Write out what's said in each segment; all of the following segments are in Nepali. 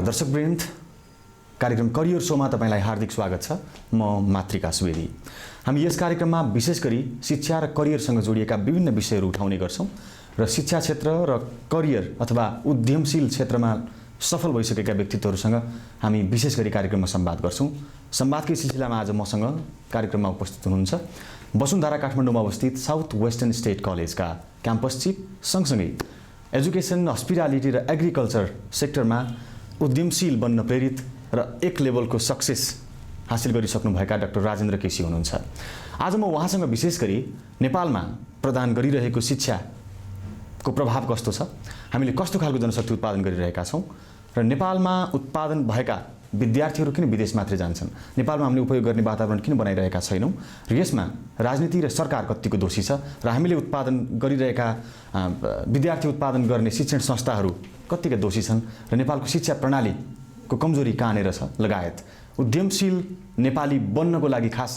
दर्शकवृन्द, कार्यक्रम करियर शोमा तपाईलाई हार्दिक स्वागत छ। म मातृका सुवेदी। हामी यस कार्यक्रममा विशेष गरी शिक्षा र करियरसँग जोडिएका विभिन्न विषयहरू उठाउने गर्छौं र शिक्षा क्षेत्र र करियर अथवा उद्यमशील क्षेत्रमा सफल भइसकेका व्यक्तित्वहरूसँग हामी विशेष गरी कार्यक्रममा संवाद गर्छौं। संवादकै सिलसिलामा आज मसँग कार्यक्रममा उपस्थित हुनुहुन्छ वसुन्धरा काठमाडौँमा अवस्थित साउथ वेस्टर्न स्टेट कलेजका क्याम्पस चिफ, सँगसँगै एजुकेसन, हस्पिटालिटी र एग्रिकल्चर सेक्टरमा उद्यमशील बन्न प्रेरित र एक लेभलको सक्सेस हासिल गरिसक्नुभएका डाक्टर राजेन्द्र केसी हुनुहुन्छ। आज म उहाँसँग विशेष गरी नेपालमा प्रदान गरिरहेको शिक्षाको प्रभाव कस्तो छ, हामीले कस्तो खालको जनशक्ति उत्पादन गरिरहेका छौं र नेपालमा उत्पादन भएका विद्यार्थीहरू किन विदेश मात्रै जान्छन्, नेपालमा हामीले उपयोग गर्ने वातावरण किन बनाइरहेका छैनौं र यसमा राजनीति र सरकार कतिको दोषी छ र हामीले उत्पादन गरिरहेका विद्यार्थी उत्पादन गर्ने शिक्षण संस्थाहरू कतिका दोषी छन् र नेपालको शिक्षा प्रणालीको कमजोरी कहाँनेर छ लगायत उद्यमशील नेपाली बन्नको लागि खास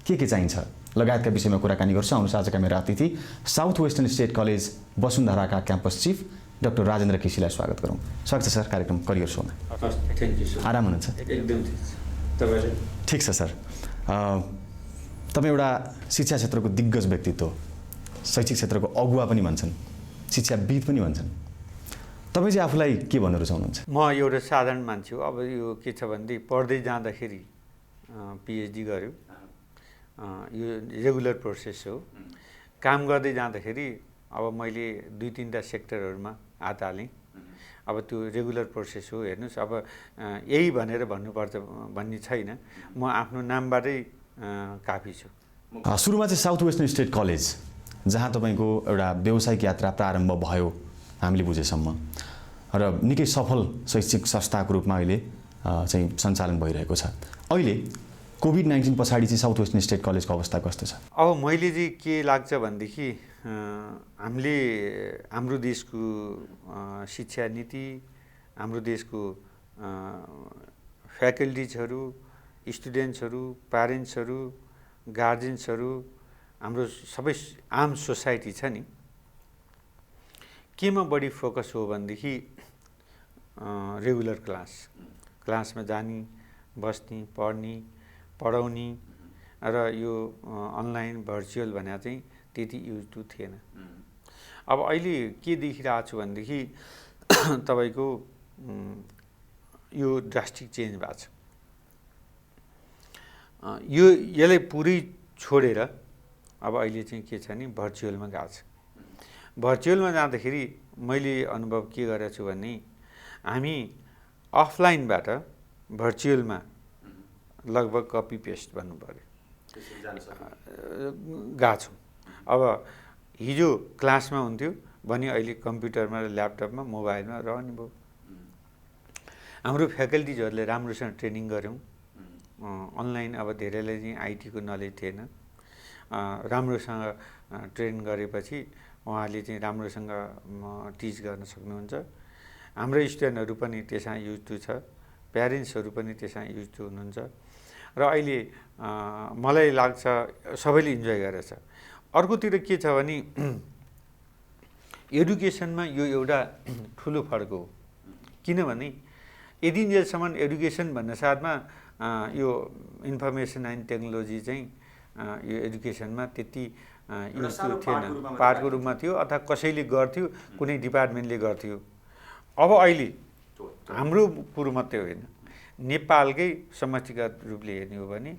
के चाहिन्छ लगायतका विषयमा कुराकानी गर्छु। आउनुहोस्, आजका मेरा अतिथि साउथ वेस्टर्न स्टेट कलेज वसुन्धराका क्याम्पस चिफ डाक्टर राजेन्द्र केसीलाई स्वागत गरौँ। स्वागत छ सर कार्यक्रम करियर शोमा। Thank you sir. आराम हुनुहुन्छ? एकदम तपाईले? ठिक छ सर। तपाईँ एउटा शिक्षा क्षेत्रको दिग्गज व्यक्तित्व, शैक्षिक क्षेत्रको अगुवा पनि भन्छन्, शिक्षाविद पनि भन्छन्। तपाईँ चाहिँ आफूलाई के भन्न रुचाउनुहुन्छ? म एउटा साधारण मान्छे हो। अब यो के छ भनेदेखि पढ्दै जाँदाखेरि पिएचडी गर्यो, यो रेगुलर प्रोसेस हो। काम गर्दै जाँदाखेरि अब मैले 2-3टा सेक्टरहरूमा हात हालेँ। अब त्यो रेगुलर प्रोसेस हो। हेर्नुहोस्, अब यही भनेर भन्नुपर्छ भन्ने छैन। म आफ्नो नामबाटै काफी छु। सुरुमा चाहिँ साउथ वेस्टर्न स्टेट कलेज जहाँ तपाईँको एउटा व्यावसायिक यात्रा प्रारम्भ भयो हामीले बुझेसम्म र निकै सफल शैक्षिक संस्थाको रूपमा अहिले चाहिँ सञ्चालन भइरहेको छ। अहिले कोभिड-19 पछाडि चाहिँ साउथ वेस्टर्न स्टेट कलेजको अवस्था कस्तो छ? अब मैले चाहिँ के लाग्छ भनेदेखि हामीले हाम्रो देशको शिक्षा नीति, हाम्रो देशको फ्याकल्टिजहरू, स्टुडेन्ट्सहरू, प्यारेन्ट्सहरू, गार्जेन्सहरू, हाम्रो सबै आम सोसाइटी छ नि, केमा बढी फोकस हो भनेदेखि रेगुलर क्लासमा जाने, बस्ने, पढ्ने, पढाउने र यो अनलाइन भर्चुअल भने चाहिँ त्यति युज टु थिएन। अब अहिले के देखिरहेको छु भनेदेखि तपाईँको यो ड्रास्टिक चेन्ज भएको छ। यसलाई पुरै छोडेर अब अहिले चाहिँ के छ नि भर्चुअलमा गएको छ। भर्चुअलमा जाँदाखेरि मैले अनुभव के गरेको छु भने हामी अफलाइनबाट भर्चुअलमा लगभग कपी पेस्ट भन्नु पर्यो गएको छौँ। अब हिजो क्लासमा हुन्थ्यो भने अहिले कम्प्युटरमा, ल्यापटपमा, मोबाइलमा रहने भयो। हाम्रो फ्याकल्टिजहरूले राम्रोसँग ट्रेनिङ गऱ्यौँ। अनलाइन अब धेरैलाई चाहिँ आइटीको नलेज थिएन। राम्रोसँग ट्रेन गरेपछि उहाँले चाहिँ राम्रोसँग टिच गर्न सक्नुहुन्छ। हाम्रो स्टुडेन्टहरू पनि त्यसमा युज टु छ, प्यारेन्ट्सहरू पनि त्यसमा युज टु हुनुहुन्छ र अहिले मलाई लाग्छ सबैले इन्जोय गरेछ। अर्कोतिर के छ भने एडुकेसनमा यो एउटा ठुलो फरक हो। किनभने यतिन्जेलसम्म एडुकेसन भन्ने साथमा यो इन्फर्मेसन एन्ड टेक्नोलोजी चाहिँ यो एडुकेसनमा त्यति युज थिएन, पार्टको रूपमा थियो अथवा कसैले गर्थ्यो, कुनै डिपार्टमेन्टले गर्थ्यो। अब अहिले हाम्रो कुरो मात्रै होइन, नेपालकै समष्टिगत रूपले हेर्ने हो भने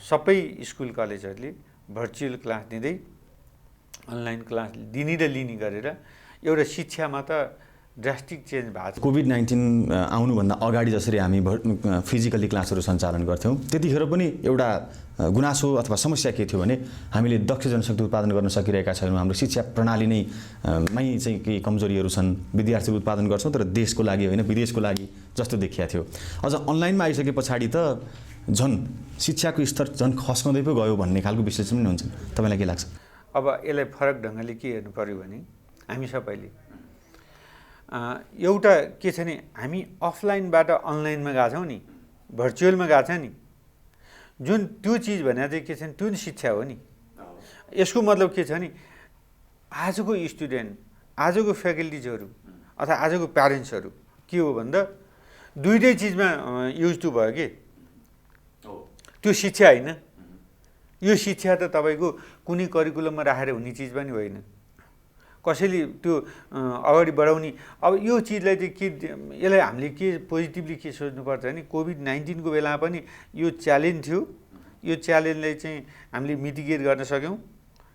सबै स्कुल कलेजहरूले भर्चुअल क्लास दिँदै अनलाइन क्लास दिने र लिने गरेर एउटा शिक्षामा त ड्रास्टिक चेन्ज भएको छ। कोभिड-19 आउनुभन्दा अगाडि जसरी हामी फिजिकली क्लासहरू सञ्चालन गर्थ्यौँ, त्यतिखेर पनि एउटा गुनासो अथवा समस्या के थियो भने हामीले दक्ष जनशक्ति उत्पादन गर्न सकिरहेका छैनौँ। हाम्रो शिक्षा प्रणाली नै चाहिँ केही कमजोरीहरू छन्। विद्यार्थी उत्पादन गर्छौँ तर देशको लागि होइन, विदेशको लागि जस्तो देखिया थियो। अझ अनलाइनमा आइसके पछाडि त झन् शिक्षाको स्तर झन् खस्काउँदै पो गयो भन्ने खालको विश्लेषण पनि हुन्छ। तपाईँलाई के लाग्छ? अब यसलाई फरक ढङ्गले के हेर्नु पर्यो भने हामी सबैले एउटा के छ नि, हामी अफलाइनबाट अनलाइनमा गएको छौँ नि, भर्चुअलमा गएको छ नि, जुन त्यो चिज भने चाहिँ के छ नि, त्यो नि शिक्षा हो नि। यसको मतलब के छ नि, आजको स्टुडेन्ट, आजको फ्याकल्टिजहरू अथवा आजको प्यारेन्ट्सहरू के हो भन्दा दुईटै चिजमा युज टु भयो कि त्यो शिक्षा होइन। यो शिक्षा त तपाईँको कुनै करिकुलममा राखेर हुने चिज पनि होइन। कसैले त्यो अगाडि बढाउने अब यो चिजलाई चाहिँ के यसलाई हामीले के पोजिटिभली के सोच्नुपर्छ भने कोभिड-19 को बेलामा पनि यो च्यालेन्ज थियो। यो च्यालेन्जलाई चाहिँ हामीले मिटिगेट गर्न सक्यौँ,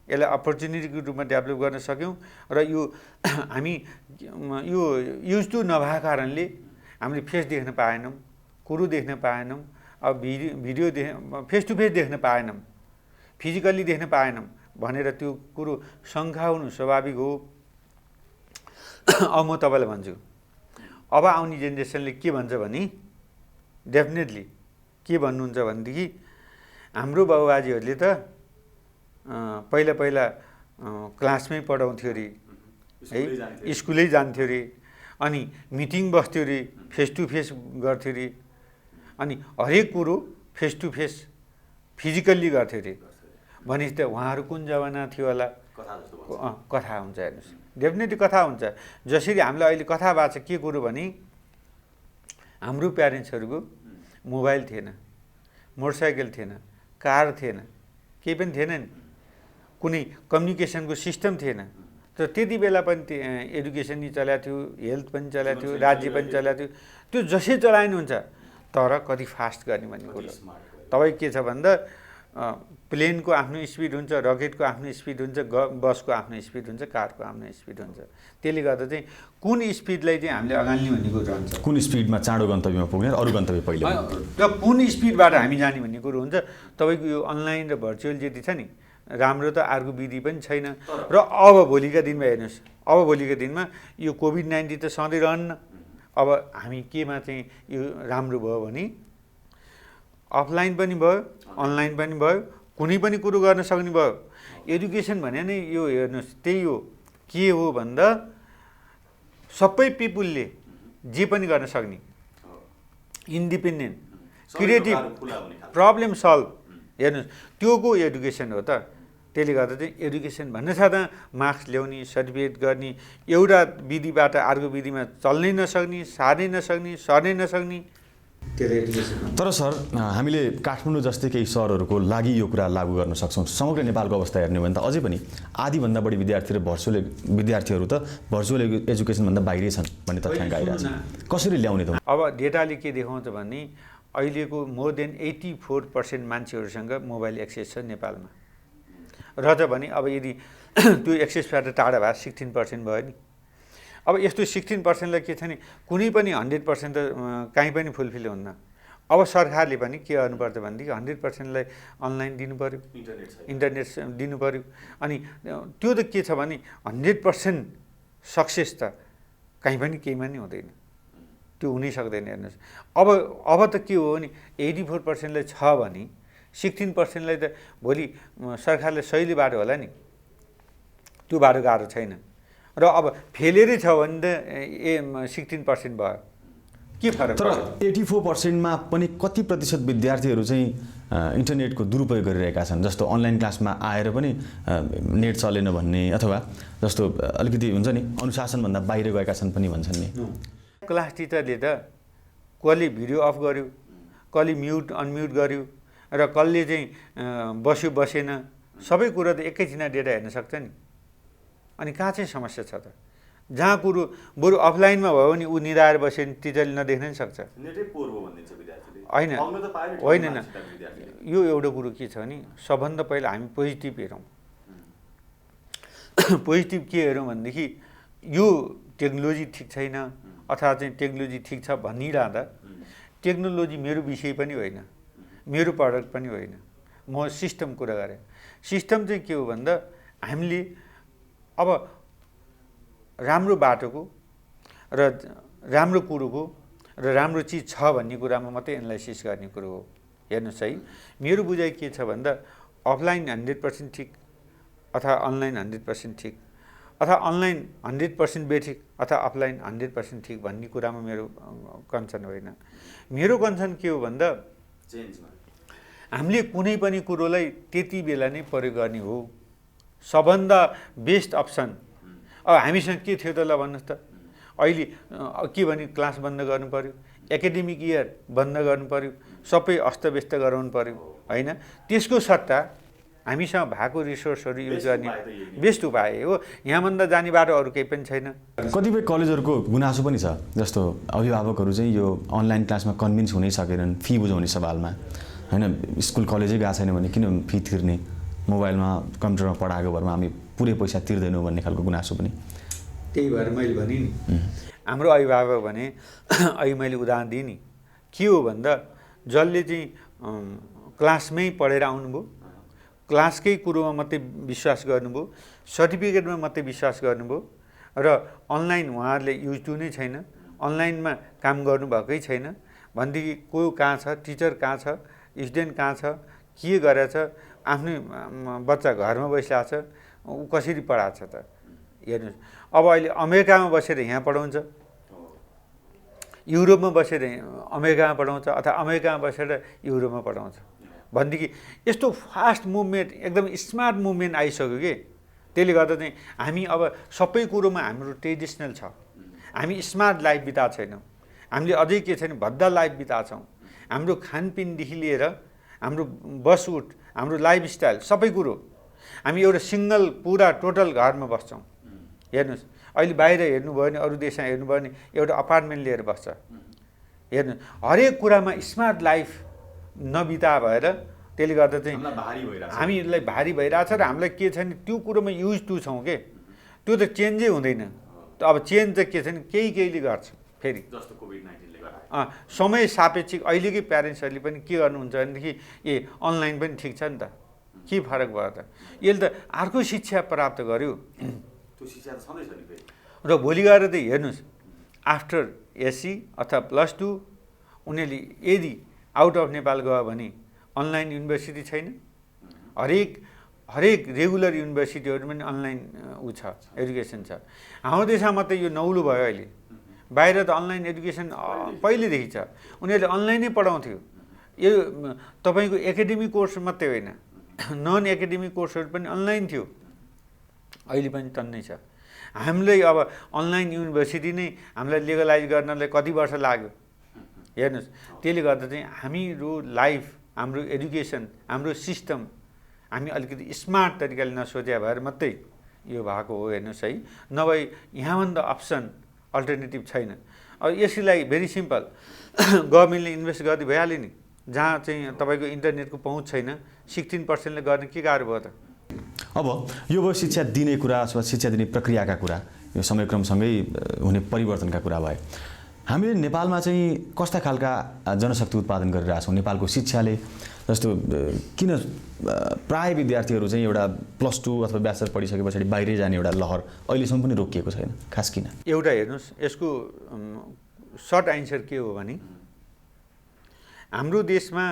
यसलाई अपर्च्युनिटीको रूपमा डेभलप गर्न सक्यौँ र यो हामी यो युज टु नभएको कारणले हामीले फेस देख्न पाएनौँ, कुरो देख्न पाएनौँ, अब भिडियो फेस टु फेस देख्न पाएनौँ, फिजिकल्ली देख्न पाएनौँ भनेर त्यो कुरो शङ्का हुनु स्वाभाविक हो। अब म तपाईँलाई भन्छु, अब आउने जेनेरेसनले के भन्छ भने डेफिनेटली के भन्नुहुन्छ भनेदेखि हाम्रो बाबुबाजेहरूले त पहिला पहिला क्लासमै पढाउँथ्यो अरे है, स्कुलै जान्थ्यो अरे, अनि मिटिङ बस्थ्यो अरे, फेस टु फेस गर्थ्यो अरे, अनि हरेक कुरो फेस टु फेस फिजिकल्ली गर्थ्यो अरे। भनेपछि त उहाँहरू कुन जमाना थियो होला? कथा हुन्छ, हेर्नुहोस्, डेफिनेटली कथा हुन्छ। जसरी हामीलाई अहिले कथा भएको छ के कुरो भने हाम्रो प्यारेन्ट्सहरूको मोबाइल थिएन, मोटरसाइकल थिएन, कार थिएन, केही पनि थिएन नि, कुनै कम्युनिकेसनको सिस्टम थिएन। तर त्यति बेला पनि एडुकेसन नि चलाएको थियो, हेल्थ पनि चलाएको थियो, राज्य पनि चलाएको थियो। त्यो जसै चलाइनुहुन्छ तर कति फास्ट गर्ने भन्ने कुरो। तपाईँ के छ भन्दा प्लेनको आफ्नो स्पिड हुन्छ, रकेटको आफ्नो स्पिड हुन्छ, बसको आफ्नो स्पिड हुन्छ, कारको आफ्नो स्पिड हुन्छ। त्यसले गर्दा चाहिँ कुन स्पिडलाई चाहिँ हामीले अगाल्ने भन्ने कुरो रहन्छ। कुन स्पिडमा चाँडो गन्तव्यमा पुग्ने, अरू गन्तव्य पहिले र कुन स्पिडबाट हामी जाने भन्ने कुरो हुन्छ। तपाईँको यो अनलाइन र भर्चुअल जति छ नि, राम्रो त अर्को विधि पनि छैन। र अब भोलिका दिनमा हेर्नुहोस्, अब भोलिका दिनमा यो कोभिड-19 त सधैँ रहन्न। अब हामी केमा चाहिँ यो राम्रो भयो भने अफलाइन पनि भयो, अनलाइन पनि भयो, कुनै पनि कुरो गर्न सक्ने भयो। एडुकेसन भने नै यो हेर्नुहोस्, त्यही हो। के हो भन्दा सबै पिपुलले जे पनि गर्न सक्ने, इन्डिपेन्डेन्ट, क्रिएटिभ, प्रब्लम सल्भ, हेर्नुहोस् त्यो को एडुकेसन हो त। त्यसले गर्दा चाहिँ एडुकेसन भन्ने साथमा मार्क्स ल्याउने, सर्टिफिकेट गर्ने, एउटा विधिबाट अर्को विधिमा चल्नै नसक्ने, सार्नै नसक्ने, सर्नै नसक्ने, त्यसले एडुकेसन। तर सर, हामीले काठमाडौँ जस्तै केही सहरहरूको लागि यो कुरा लागू गर्न सक्छौँ। समग्र नेपालको अवस्था हेर्ने हो भने त अझै पनि आधीभन्दा बढी विद्यार्थीहरू त भर्चुअल एजुकेसनभन्दा बाहिरै छन् भन्ने तथ्याङ्क आइरहेको छ। कसरी ल्याउने त? अब डेटाले के देखाउँछ भने अहिलेको मोर देन 84% मान्छेहरूसँग मोबाइल एक्सेस छ नेपालमा। र त भने अब यदि त्यो एक्सेसबाट टाढा भए 16% भयो नि। अब यस्तो 16%लाई के छ नि, कुनै पनि 100% त कहीँ पनि फुलफिल हुन्न। अब सरकारले पनि के गर्नुपर्छ भनेदेखि 100%लाई अनलाइन दिनु पऱ्यो, इन्टरनेट दिनु पऱ्यो। अनि त्यो त के छ भने 100% सक्सेस त कहीँ पनि केहीमा नि हुँदैन, त्यो हुनै सक्दैन। हेर्नुहोस् अब त के हो भने 84%लाई छ भने 16%लाई त भोलि सरकारले सहिले बाटो होला नि, त्यो बाटो गाह्रो छैन। र अब फेलेरै छ भने त 16% भयो, के फरक? तर 84%मा पनि कति प्रतिशत विद्यार्थीहरू चाहिँ इन्टरनेटको दुरुपयोग गरिरहेका छन्। जस्तो अनलाइन क्लासमा आएर पनि नेट चलेन भन्ने, अथवा जस्तो अलिकति हुन्छ नि अनुशासनभन्दा बाहिर गएका छन् पनि भन्छन् नि। क्लास टिचरले त कसले भिडियो अफ गर्यो, कसले म्युट अनम्युट गर्यो, र कसले चाहिँ बस्यो बसेन, सबै कुरा त एकैछिनमा डेटा हेर्न सक्छ नि। अनि कहाँ चाहिँ समस्या छ त? जहाँ कुरो बरु अफलाइनमा भयो भने ऊ निदाएर बस्यो भने टिचरले नदेख्न नि सक्छ। होइन होइन न, यो एउटा कुरो के छ भने सबभन्दा पहिला हामी पोजिटिभ हेरौँ। पोजिटिभ के हेरौँ भनेदेखि यो टेक्नोलोजी ठिक छैन अथवा चाहिँ टेक्नोलोजी ठिक छ भनिरहँदा टेक्नोलोजी मेरो विषय पनि होइन, मेरो प्रडक्ट पनि होइन, म सिस्टम कुरा गरेँ। सिस्टम चाहिँ के हो भन्दा हामीले अब राम्रो बाटोको र राम्रो कुरोको र राम्रो चिज छ भन्ने कुरामा मात्रै एनालाइसिस गर्ने कुरो हो। हेर्नुहोस् है, मेरो बुझाइ के छ भन्दा अफलाइन 100% ठिक अथवा अनलाइन 100% ठिक, अथवा अनलाइन 100% बेठिक अथवा अफलाइन 100% ठिक भन्ने कुरामा मेरो कन्सर्न होइन। मेरो कन्सर्न के हो भन्दा हामीले कुनै पनि कुरोलाई त्यति बेला नै प्रयोग गर्ने हो। सबभन्दा बेस्ट अप्सन अब हामीसँग के थियो त ल भन्नुहोस् त? अहिले के भने क्लास बन्द गर्नु पर्यो, एकाडेमिक इयर बन्द गर्नु पर्यो, सबै अस्तव्यस्त गराउनु पर्यो होइन। त्यसको सट्टा हामीसँग भएको रिसोर्सहरू युज गर्ने बेस्ट उपाय हो। यहाँभन्दा जाने बाटो अरू केही पनि छैन। कतिपय कलेजहरूको गुनासो पनि छ, जस्तो अभिभावकहरू चाहिँ यो अनलाइन क्लासमा कन्भिन्स हुनै सकेनन् फी बुझाउने सवालमा होइन। स्कुल कलेजै गएको छैन भने किन फी तिर्ने, मोबाइलमा कम्प्युटरमा पढाएको भरमा हामी पुरै पैसा तिर्दैनौँ भन्ने खालको गुनासो पनि। त्यही भएर मैले भने नि हाम्रो अभिभावक भने अहिले मैले उदाहरण दिएँ नि, के हो भन्दा जसले चाहिँ क्लासमै पढेर आउनुभयो, क्लासकै कुरोमा मात्रै विश्वास गर्नुभयो, सर्टिफिकेटमा मात्रै विश्वास गर्नुभयो र अनलाइन उहाँहरूले युज टु नै छैन, अनलाइनमा काम गर्नुभएकै छैन भनेदेखि को कहाँ छ, टिचर कहाँ छ, स्टुडेन्ट कहाँ छ, के गरेछ, आफ्नै बच्चा घरमा बसिरहेको छ, ऊ कसरी पढाएको छ त हेर्नुहोस्। अब अहिले अमेरिकामा बसेर यहाँ पढाउँछ, युरोपमा बसेर अमेरिकामा पढाउँछ अथवा अमेरिकामा बसेर युरोपमा पढाउँछ भनेदेखि यस्तो फास्ट मुभमेन्ट, एकदम स्मार्ट मुभमेन्ट आइसक्यो कि त्यसले गर्दा चाहिँ हामी अब सबै कुरोमा हाम्रो ट्रेडिसनल छ, हामी स्मार्ट लाइफ बिताएको छैनौँ, हामीले अझै के छैन भद्दा लाइफ बिताएको छौँ। हाम्रो खानपिनदेखि लिएर हाम्रो बसउट, हाम्रो लाइफस्टाइल सबै कुरो हामी एउटा सिङ्गल पुरा टोटल घरमा बस्छौँ। हेर्नुहोस् अहिले बाहिर हेर्नुभयो भने, अरू देशमा हेर्नुभयो भने एउटा अपार्टमेन्ट लिएर बस्छ। हेर्नुहोस् हरेक कुरामा स्मार्ट लाइफ नबिता भएर त्यसले गर्दा चाहिँ हामीलाई भारी भइरहेछ र हामीलाई के छैन त्यो कुरोमा युज टु छौँ के, त्यो त चेन्जै हुँदैन। अब चेन्ज चाहिँ के छैन, केहीले गर्छ फेरि जस्तो कोभिड-19ले गर्दा समय सापेक्षिक। अहिलेकै प्यारेन्ट्सहरूले पनि के गर्नुहुन्छ भनेदेखि अनलाइन पनि ठिक छ नि त, के फरक भयो त, यसले त अर्को शिक्षा प्राप्त गर्यो, त्यो शिक्षा त सधैँ छ नि फेरि। र भोलि गएर चाहिँ हेर्नुहोस् आफ्टर एससी अथवा +2 उनीहरूले यदि आउट अफ नेपाल गयो भने अनलाइन युनिभर्सिटी छैन। हरेक रेगुलर युनिभर्सिटीहरू पनि अनलाइन छ, एजुकेसन छ। हाम्रो देशमा मात्रै यो नौलो भयो अहिले, बाहिर त अनलाइन एजुकेसन पहिलेदेखि छ, उनीहरूले अनलाइनै पढाउँथ्यो। यो तपाईँको एकाडेमिक कोर्स मात्रै होइन, नन एकाडेमिक कोर्सहरू पनि अनलाइन थियो, अहिले पनि टन्नै छ। हामीलाई अब अनलाइन युनिभर्सिटी नै हामीलाई लिगलाइज गर्नलाई कति वर्ष लाग्यो हेर्नुहोस्। त्यसले गर्दा चाहिँ हाम्रो लाइफ, हाम्रो एजुकेसन, हाम्रो सिस्टम हामी अलिकति स्मार्ट तरिकाले नसोचे भएर मात्रै यो भएको हो हेर्नुहोस् है। नभए यहाँभन्दा अप्सन अल्टरनेटिभ छैन। अब यसलाई भेरी सिम्पल गभर्मेन्टले इन्भेस्ट गर्दै भइहाल्यो नि। जहाँ चाहिँ तपाईँको इन्टरनेटको पहुँच छैन 16%ले गर्ने के गाह्रो भयो त। अब यो भयो शिक्षा दिने कुरा अथवा शिक्षा दिने प्रक्रियाका कुरा, यो समयक्रमसँगै हुने परिवर्तनका कुरा भए। हामीले नेपालमा चाहिँ कस्ता खालका जनशक्ति उत्पादन गरिरहेछौँ नेपालको शिक्षाले? जस्तो किन प्राय विद्यार्थीहरू चाहिँ एउटा +2 अथवा ब्याचलर पढिसके पछाडि बाहिरै जाने एउटा लहर अहिलेसम्म पनि रोकिएको छैन, खास किन? एउटा हेर्नुहोस्, यसको सर्ट एन्सर के हो भने हाम्रो देशमा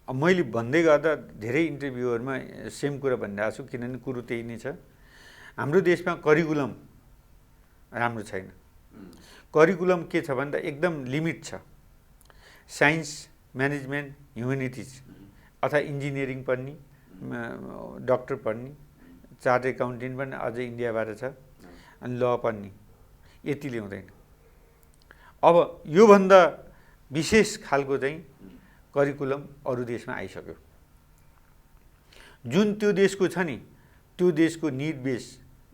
मैले भन्दै गर्दा धेरै इन्टरभ्यूहरूमा सेम कुरा भनिरहेको छु, किनभने कुरो त्यही नै छ। हाम्रो देशमा करिकुलम राम्रो छैन। करिकुलम के छ भन्दा एकदम लिमिट छ। साइन्स, म्यानेजमेन्ट, ह्युमेनिटिज अथवा इन्जिनियरिङ पढ्ने, डक्टर पढ्ने, चार्ट एकाउन्टेन्ट पनि अझै इन्डियाबाट छ, अनि ल पढ्ने, यति ल्याउँदैन। अब योभन्दा विशेष खालको चाहिँ करिकुलम अरू देशमा आइसक्यो। जुन त्यो देशको छ नि, त्यो देशको निड बेस,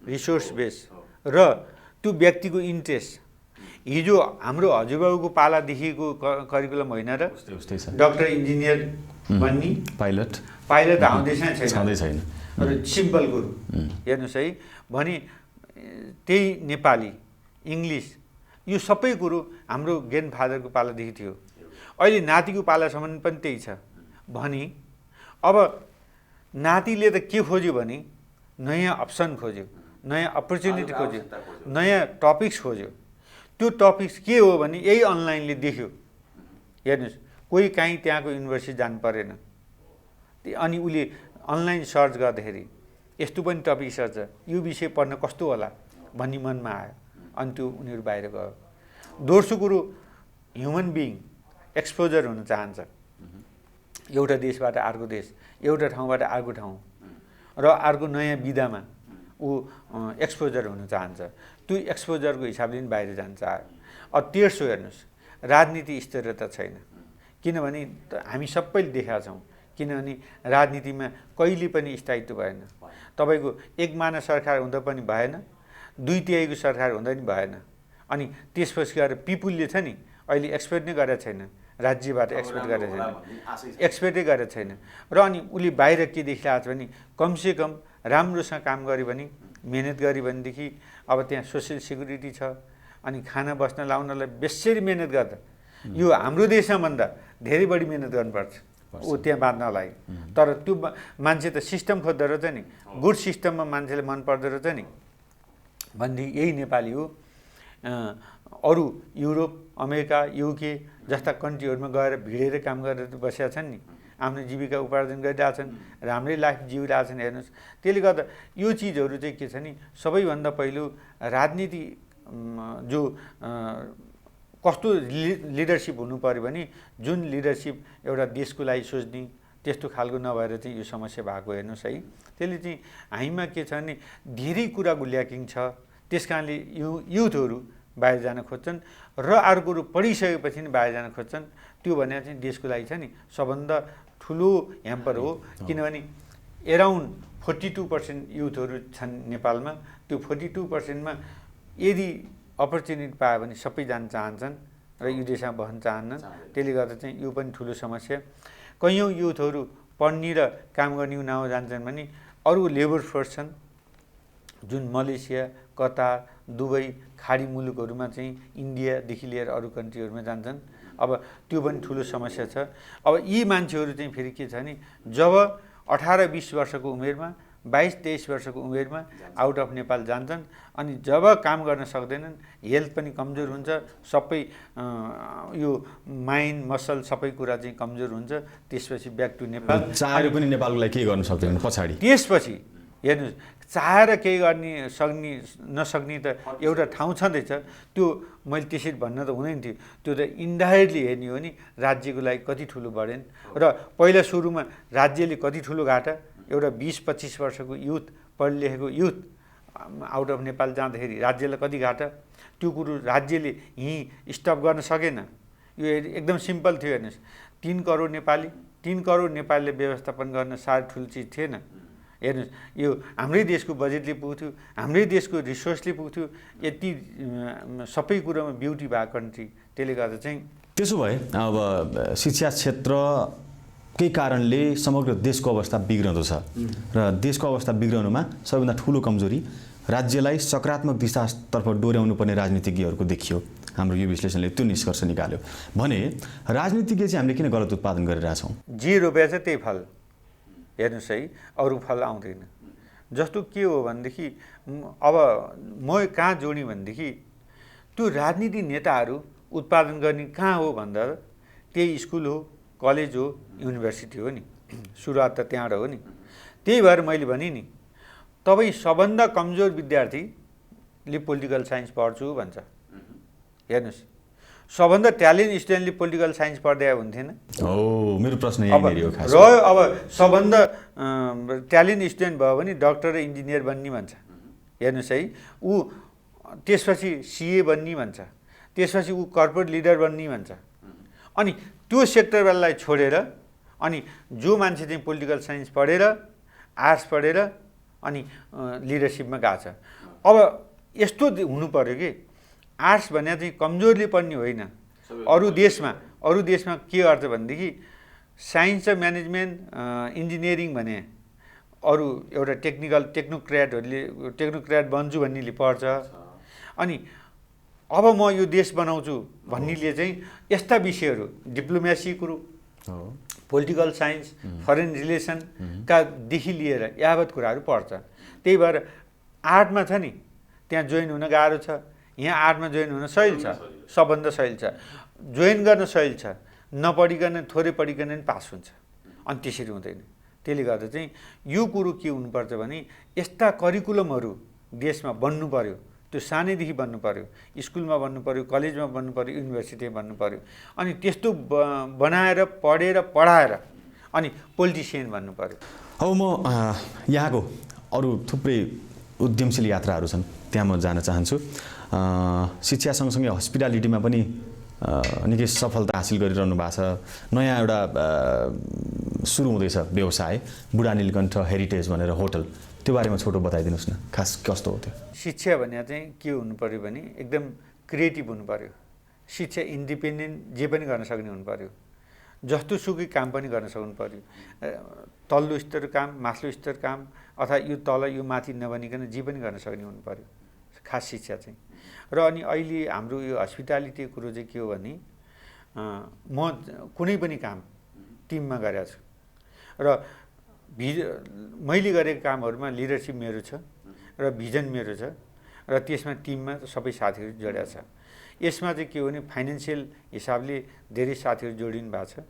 रिसोर्स बेस र त्यो व्यक्तिको इन्ट्रेस्ट। हिजो हाम्रो हजुरबाबुको पालादेखिको करिकुलम होइन र डक्टर, इन्जिनियर बन्ने, पाइलट हाम्रो देशमै छैन। र सिम्पल कुरो हेर्नुहोस् है, भने त्यही नेपाली, इङ्ग्लिस, यो सबै कुरो हाम्रो ग्रान्डफादरको पालादेखि थियो। अहिले नातिको पालासम्म पनि त्यही छ भने अब नातिले त के खोज्यो भने नयाँ अप्सन खोज्यो, नयाँ अपर्च्युनिटी खोज्यो, नयाँ टपिक्स खोज्यो। त्यो टपिक्स के हो भने यही अनलाइनले देख्यो। हेर्नुहोस् कोही काहीँ त्यहाँको युनिभर्सिटी जानु परेन, अनि उसले अनलाइन सर्च गर्दाखेरि यस्तो पनि टपिक्स छ, यो विषय पढ्न कस्तो होला भन्ने मनमा आयो, अनि त्यो उनीहरू बाहिर गयो। दोस्रो कुरो, ह्युमन बिइङ एक्सपोजर हुन चाहन्छ। एउटा देशबाट अर्को देश, एउटा ठाउँबाट अर्को ठाउँ र अर्को नयाँ विधामा ऊ एक्सपोजर हुन चाहन्छ। त्यो एक्सपोजरको हिसाबले पनि बाहिर जान चाह्यो। अब तेर्सो हेर्नुहोस्, राजनीति स्थिरता छैन। किनभने हामी सबैले देखेका छौँ, किनभने राजनीतिमा कहिले पनि स्थायित्व भएन। तपाईँको एकमाना सरकार हुँदा पनि भएन, 2/3 सरकार हुँदा पनि भएन। अनि त्यसपछि गएर पिपुलले छ नि अहिले एक्सपेक्ट नै गरेको छैन, राज्यबाट एक्सपेक्ट एक्सपेक्टै गरेको छैन। र अनि उसले बाहिर के देखिरहेको छ भने कमसेकम राम्रोसँग काम गर्यो भने, मेहनत गर्यो भनेदेखि अब त्यहाँ सोसियल सिक्युरिटी छ, अनि खाना बस्न लाउनलाई बेसरी मेहनत गर्दा यो हाम्रो देशमा भन्दा धेरै बढी मेहनत गर्नुपर्छ ऊ त्यहाँ बाँध्नलाई। तर त्यो मान्छे त सिस्टम खोज्दो रहेछ नि, गुड सिस्टममा मान्छेले मन पर्दो रहेछ नि भनेदेखि यही नेपाली हो। अरू युरोप, अमेरिका, युके जस्ता कन्ट्रीहरूमा गएर भिडेर काम गरेर बसेका छन् नि, आफ्नो जीविका उपार्जन गरिरहेछन्, राम्रै लाइफ जिउरहेछन्। हेर्नुहोस्, त्यसले गर्दा यो चिजहरू चाहिँ के छ नि, सबैभन्दा पहिलो राजनीति जो कस्तो लिडरसिप हुनु पर्यो भने जुन लिडरसिप एउटा देशको लागि सोच्ने त्यस्तो खालको नभएर चाहिँ यो समस्या भएको हेर्नुहोस् है। त्यसले चाहिँ हामीमा के छ भने धेरै कुराको ल्याकिङ छ। त्यस कारणले युथहरू बाहिर जान खोज्छन् र अर्को कुरो पढिसकेपछि नि बाहिर जान खोज्छन्। त्यो भने चाहिँ देशको लागि छ नि सबभन्दा ठुलो ह्याम्पर हो। किनभने एराउन्ड 42% युथहरू छन् नेपालमा। त्यो 42%मा यदि अपर्च्युनिटी पायो भने सबै जान चाहन्छन् र यो देशमा बस्न चाहन्नन्। त्यसले गर्दा चाहिँ यो पनि ठुलो समस्या। कैयौँ युथहरू पढ्ने र काम गर्ने उनीहरू जान्छन् भने अरू लेबर फोर्स छन् जुन मलेसिया, कतार, दुबई, खाडी मुलुकहरूमा चाहिँ इन्डियादेखि लिएर अरू कन्ट्रीहरूमा जान्छन्। अब त्यो पनि ठुलो समस्या छ। अब यी मान्छेहरू चाहिँ फेरि के छ भने जब 18-20 वर्षको उमेरमा, 22-23 वर्षको उमेरमा आउट अफ नेपाल जान्छन्, अनि जब काम गर्न सक्दैनन्, हेल्थ पनि कमजोर हुन्छ, सबै यो माइन्ड मसल सबै कुरा चाहिँ कमजोर हुन्छ। त्यसपछि ब्याक टु नेपाल। चाहेर पनि नेपालको लागि केही गर्न सक्दैन पछाडि। त्यसपछि हेर्नुहोस्, चाहेर केही गर्ने नसक्ने त एउटा ठाउँ छँदैछ। त्यो मैले त्यसरी भन्न त हुँदैन थियो। त्यो त इन्डाइरेक्टली हेर्ने हो नि राज्यको लागि कति ठुलो बढेन। र पहिला सुरुमा राज्यले कति ठुलो घाटा, एउटा 20-25 वर्षको युथ, पढे लेखेको युथ आउट अफ नेपाल जाँदाखेरि राज्यलाई कति घाटा, त्यो कुरो राज्यले यहीँ स्टप गर्न सकेन। यो एकदम सिम्पल थियो। हेर्नुहोस्, 3 करोड नेपालीले व्यवस्थापन गर्न साह्रै ठुलो चिज थिएन। हेर्नुहोस्, यो हाम्रै देशको बजेटले पुग्थ्यो, हाम्रै देशको रिसोर्सले पुग्थ्यो। यति सबै कुरोमा ब्युटी भएको कन्ट्री। त्यसले गर्दा चाहिँ त्यसो भए अब शिक्षा क्षेत्र केही कारणले समग्र देशको अवस्था बिग्रँदो छ र देशको अवस्था बिग्रनुमा सबैभन्दा ठुलो कमजोरी राज्यलाई सकारात्मक दिशातर्फ डोर्याउनु पर्ने राजनीतिज्ञहरूको देखियो। हाम्रो यो विश्लेषणले त्यो निष्कर्ष निकाल्यो भने राजनीतिज्ञ चाहिँ हामीले किन गलत उत्पादन गरिरहेछौँ? जे रोप्या छ त्यही फल। हेर्नुहोस् है, अरू फल आउँदैन। जस्तो के हो भनेदेखि अब म कहाँ जोडेँ भनेदेखि त्यो राजनीति नेताहरू उत्पादन गर्ने कहाँ हो भन्दा त्यही स्कुल हो, कलेज हो, युनिभर्सिटी हो नि। सुरुवात त त्यहाँबाट हो नि। त्यही भएर मैले भने नि, तपाईँ सबभन्दा कमजोर विद्यार्थीले पोलिटिकल साइन्स पढ्छु भन्छ। हेर्नुहोस्, सबभन्दा ट्यालेन्ट स्टुडेन्टले पोलिटिकल साइन्स पढ्दै हुन्थेन? मेरो प्रश्न यही हो खास। र अब सबभन्दा ट्यालेन्ट स्टुडेन्ट भयो भने डक्टर र इन्जिनियर बन्ने भन्छ। हेर्नुहोस् है, ऊ त्यसपछि सिए बन्ने भन्छ, त्यसपछि ऊ कर्पोरेट लिडर बन्ने भन्छ। अनि त्यो सेक्टरलाई छोडेर अनि जो मान्छे चाहिँ पोलिटिकल साइन्स पढेर, आर्ट्स पढेर अनि लिडरसिपमा गएको छ। अब यस्तो हुनु पर्यो कि आर्ट्स भने चाहिँ कमजोरले पढ्ने होइन। अरू देशमा के गर्छ भनेदेखि साइन्स र म्यानेजमेन्ट, इन्जिनियरिङ भने अरू एउटा टेक्नोक्र्याट बन्छु भन्नेले पढ्छ। अनि अब म यो देश बनाउँछु भन्नेले चाहिँ यस्ता विषयहरू डिप्लोमेसी कुरो, पोलिटिकल साइन्स, फरेन रिलेसनका देखि लिएर यावत कुराहरू पढ्छ। त्यही भएर आर्टमा छ नि, त्यहाँ जोइन हुन गाह्रो छ। यहाँ आर्टमा जोइन हुन सजिलो छ, सबभन्दा सजिलो छ। जोइन गर्न सजिलो छ, नपढिकन थोरै पढिकन पनि पास हुन्छ। अनि त्यसरी हुँदैन। त्यसले गर्दा चाहिँ यो कुरो के हुनुपर्छ भने यस्ता करिकुलमहरू देशमा बन्नु पर्यो। त्यो सानैदेखि बन्नु पर्यो, स्कुलमा बन्नु पर्यो, कलेजमा बन्नु पर्यो, युनिभर्सिटीमा बन्नु पर्यो। अनि त्यस्तो बनाएर पढेर पढाएर अनि पोलिटिसियन बन्नु पर्यो। अब म यहाँको अरू थुप्रै उद्यमशील यात्राहरू छन्, त्यहाँ म जान चाहन्छु। शिक्षा सँगसँगै हस्पिटालिटीमा पनि निकै सफलता हासिल गरिरहनु भएको छ। नयाँ एउटा सुरु हुँदैछ व्यवसाय बुढा नीलकण्ठ हेरिटेज भनेर होटल, त्यो बारेमा छोटो बताइदिनुहोस् न, खास कस्तो हो त्यो? शिक्षा भने चाहिँ के हुनु पर्यो भने एकदम क्रिएटिभ हुनु पर्यो। शिक्षा इन्डिपेन्डेन्ट जे पनि गर्न सक्ने हुनु पर्यो, जस्तो सुकै काम पनि गर्न सक्नु पर्यो। तल्लो स्तर काम, माथिल्लो स्तर काम अथवा यो तल यो माथि नभनिकन जे पनि गर्न सक्ने हुनु पर्यो खास शिक्षा चाहिँ। र अनि अहिले हाम्रो यो हस्पिटालिटी कुरो चाहिँ के हो भने म कुनै पनि काम टिममा गरेको छु र मैले गरेको कामहरूमा लिडरसिप मेरो छ र भिजन मेरो छ र त्यसमा टिममा सबै साथीहरू जोडिया छ। यसमा चाहिँ के हो भने फाइनेन्सियल हिसाबले धेरै साथीहरू जोडिनु भएको छ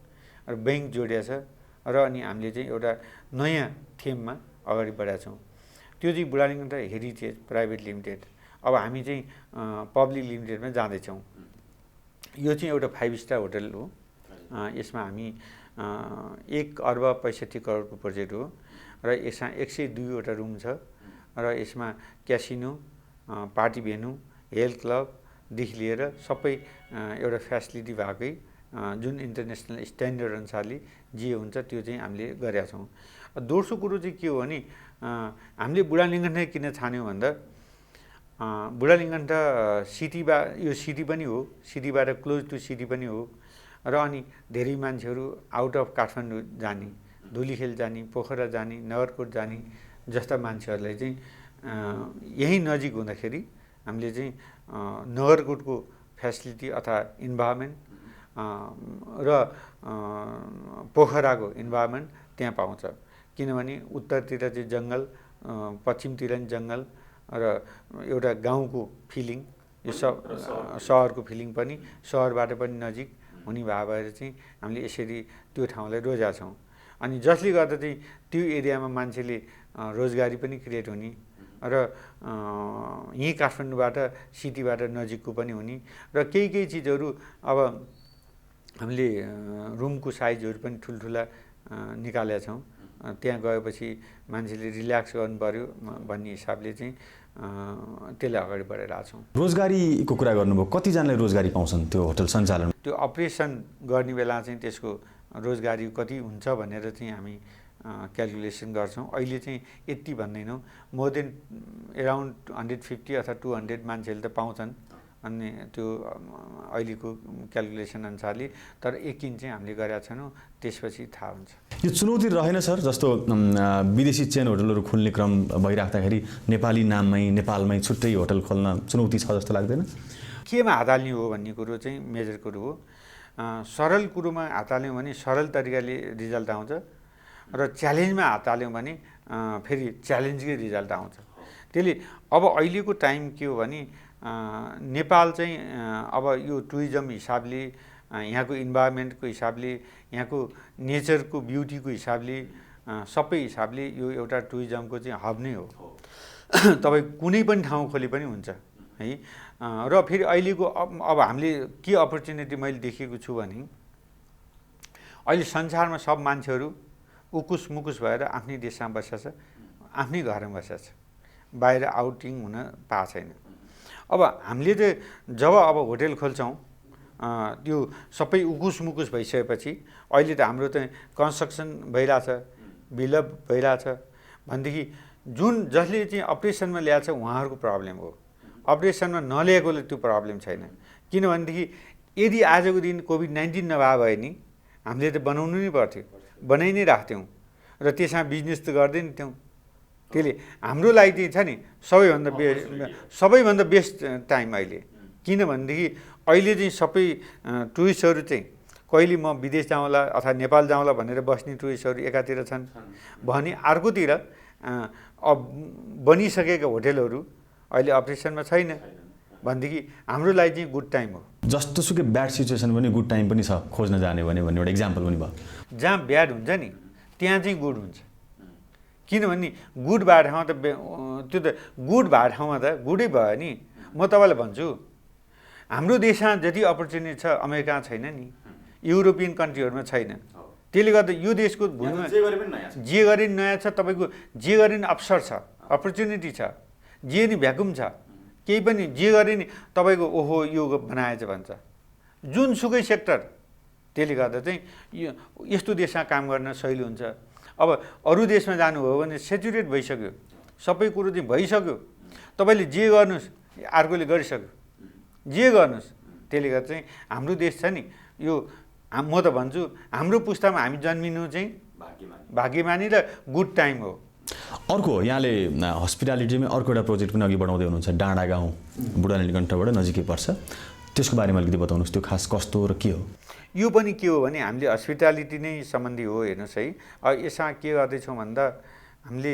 र ब्याङ्क जोडिया छ र अनि हामीले चाहिँ एउटा नयाँ थेममा अगाडि बढाएका छौँ। त्यो चाहिँ बुढा नीलकण्ठ हेरिटेज प्राइभेट लिमिटेड, अब हामी चाहिँ पब्लिक लिमिटेडमा जाँदैछौँ। यो चाहिँ एउटा 5 स्टार होटल हो। यसमा हामी 1 अर्ब 65 करोडको प्रोजेक्ट हो र यसमा 102वटा रुम छ र यसमा क्यासिनो, पार्टी भेन्यू, हेल्थ क्लबदेखि लिएर सबै एउटा फ्यासिलिटी भएकै जुन इन्टरनेसनल स्ट्यान्डर्ड अनुसारले जे हुन्छ त्यो चाहिँ हामीले गरेका छौँ। दोस्रो कुरो चाहिँ के हो भने हामीले बुढा नीलकण्ठ किन छान्यौँ भन्दा बुढा नीलकण्ठ यो सिटी पनि हो, सिटीबाट क्लोज टु सिटी पनि हो र अनि धेरै मान्छेहरू आउट अफ काठमाडौँ जाने, धुलीखेल जाने, पोखरा जाने, नगरकोट जाने जस्ता मान्छेहरूलाई चाहिँ यहीँ नजिक हुँदाखेरि हामीले चाहिँ नगरकोटको फ्यासिलिटी अथवा इन्भाइरोमेन्ट र पोखराको इन्भाइरोमेन्ट त्यहाँ पाउँछ। किनभने उत्तरतिर चाहिँ जङ्गल, पश्चिमतिर पनि जङ्गल र एउटा गाउँको फिलिङ, यो सहरको फिलिङ पनि सहरबाट पनि नजिक हुने भएर चाहिँ हामीले यसरी त्यो ठाउँलाई रोजेका छौँ। अनि जसले गर्दा चाहिँ त्यो एरियामा मान्छेले रोजगारी पनि क्रिएट हुने र यहीँ काठमाडौँबाट सिटीबाट नजिकको पनि हुने र केही चिजहरू अब हामीले रुमको साइजहरू पनि ठुल्ठुला निकालेका छौँ। त्यहाँ गएपछि मान्छेले रिल्याक्स गर्नु पर्यो भन्ने हिसाबले चाहिँ त्यसलाई अगाडि बढाइरहेको छौँ। रोजगारीको कुरा गर्नुभयो, कतिजनाले रोजगारी पाउँछन् त्यो होटल सञ्चालन? त्यो अपरेसन गर्ने बेला चाहिँ त्यसको रोजगारी कति हुन्छ भनेर चाहिँ हामी क्यालकुलेसन गर्छौँ। अहिले चाहिँ यति भन्दैनौँ, मोर देन एराउन्ड 150 अथवा 200 मान्छेले त पाउँछन् अनि त्यो अहिलेको क्यालकुलेसन अनुसारले। तर यकिन चाहिँ हामीले गरेका छैनौँ, त्यसपछि थाहा हुन्छ। यो चुनौती रहेन सर? जस्तो विदेशी चेन होटलहरू खुल्ने क्रम भइराख्दाखेरि नेपाली नाममै नेपालमै छुट्टै होटल खोल्न चुनौती छ जस्तो लाग्दैन? केमा हात हाल्ने हो भन्ने कुरो चाहिँ मेजर कुरो हो। सरल कुरोमा हात हाल्यौँ भने सरल तरिकाले रिजल्ट आउँछ र च्यालेन्जमा हात हाल्यौँ भने फेरि च्यालेन्जकै रिजल्ट आउँछ। त्यसले अब अहिलेको टाइम के हो भने नेपाल चाहिँ अब यो टुरिज्म हिसाबले, यहाँको इन्भाइरोमेन्टको हिसाबले, यहाँको नेचरको ब्युटीको हिसाबले, सबै हिसाबले यो एउटा टुरिज्मको चाहिँ हब नै हो। तपाईँ कुनै पनि ठाउँ खोले पनि हुन्छ है। र फेरि अहिलेको अब हामीले के अपर्च्युनिटी मैले देखेको छु भने अहिले संसारमा सब मान्छेहरू उकुस मुकुस भएर आफ्नै देशमा बसेको छ, आफ्नै घरमा बसेको छ, बाहिर आउटिङ हुन पाएको छैन। अब हामीले चाहिँ जब अब होटेल खोल्छौँ त्यो सबै उकुस मुकुस भइसकेपछि अहिले त हाम्रो चाहिँ कन्स्ट्रक्सन भइरहेछ, बिल्डअप भइरहेछ भनेदेखि जुन जसले चाहिँ अपरेसनमा ल्याएको छ उहाँहरूको प्रब्लम हो। अपरेसनमा नल्याएकोले त्यो प्रब्लम छैन। किनभनेदेखि यदि आजको दिन कोभिड-19 नभए भए नि हामीले त बनाउनु नै पर्थ्यो, बनाइ नै राख्थ्यौँ र त्यसमा बिजनेस त गर्दै नि थियौँ। त्यसले हाम्रो लागि चाहिँ छ नि सबैभन्दा बेस्ट टाइम अहिले। किनभनेदेखि अहिले चाहिँ सबै टुरिस्टहरू चाहिँ कहिले म विदेश जाउँला अथवा नेपाल जाउँला भनेर बस्ने टुरिस्टहरू एकातिर छन् भने अर्कोतिर अब बनिसकेका होटेलहरू अहिले अपरेसनमा छैन भनेदेखि हाम्रो लागि चाहिँ गुड टाइम हो। जस्तोसुकै ब्याड सिचुएसन पनि गुड टाइम पनि छ खोज्न जाने भने भन्ने एउटा इक्जाम्पल पनि भयो। जहाँ ब्याड हुन्छ नि त्यहाँ चाहिँ गुड हुन्छ। किनभने गुड भएको ठाउँमा त त्यो त गुड भएको ठाउँमा त गुडै भयो नि। म तपाईँलाई भन्छु हाम्रो देशमा जति अपर्च्युनिटी छ अमेरिकामा छैन नि, युरोपियन कन्ट्रीहरूमा छैन। त्यसले गर्दा यो देशको भूमिमा जे गरे नि नयाँ छ, तपाईँको जे गरे नि अवसर छ, अपर्च्युनिटी छ, जे नि भ्याकुम छ, केही पनि जे गरे नि तपाईँको ओहो यो बनाएछ भन्छ। जुनसुकै सेक्टर, त्यसले गर्दा चाहिँ यस्तो देशमा काम गर्न सजिलो हुन्छ। अब अरू देशमा जानुभयो भने सेचुरेट भइसक्यो, सबै कुरो चाहिँ भइसक्यो, तपाईँले जे गर्नुहोस् अर्कोले गरिसक्यो, जे गर्नुहोस्। त्यसले गर्दा चाहिँ हाम्रो देश छ नि, यो म त भन्छु हाम्रो पुस्तामा हामी जन्मिनु चाहिँ भाग्यमानी र गुड टाइम हो। अर्को यहाँले हस्पिटालिटीमै अर्को एउटा प्रोजेक्ट पनि अघि बढाउँदै हुनुहुन्छ, डाँडा गाउँ बुढा नीलकण्ठबाट नजिकै पर्छ, त्यसको बारेमा अलिकति बताउनुहोस्, त्यो खास कस्तो र के हो? यो पनि के हो भने हामीले हस्पिटालिटी नै सम्बन्धी हो, हेर्नुहोस् है। यसमा के गर्दैछौँ भन्दा हामीले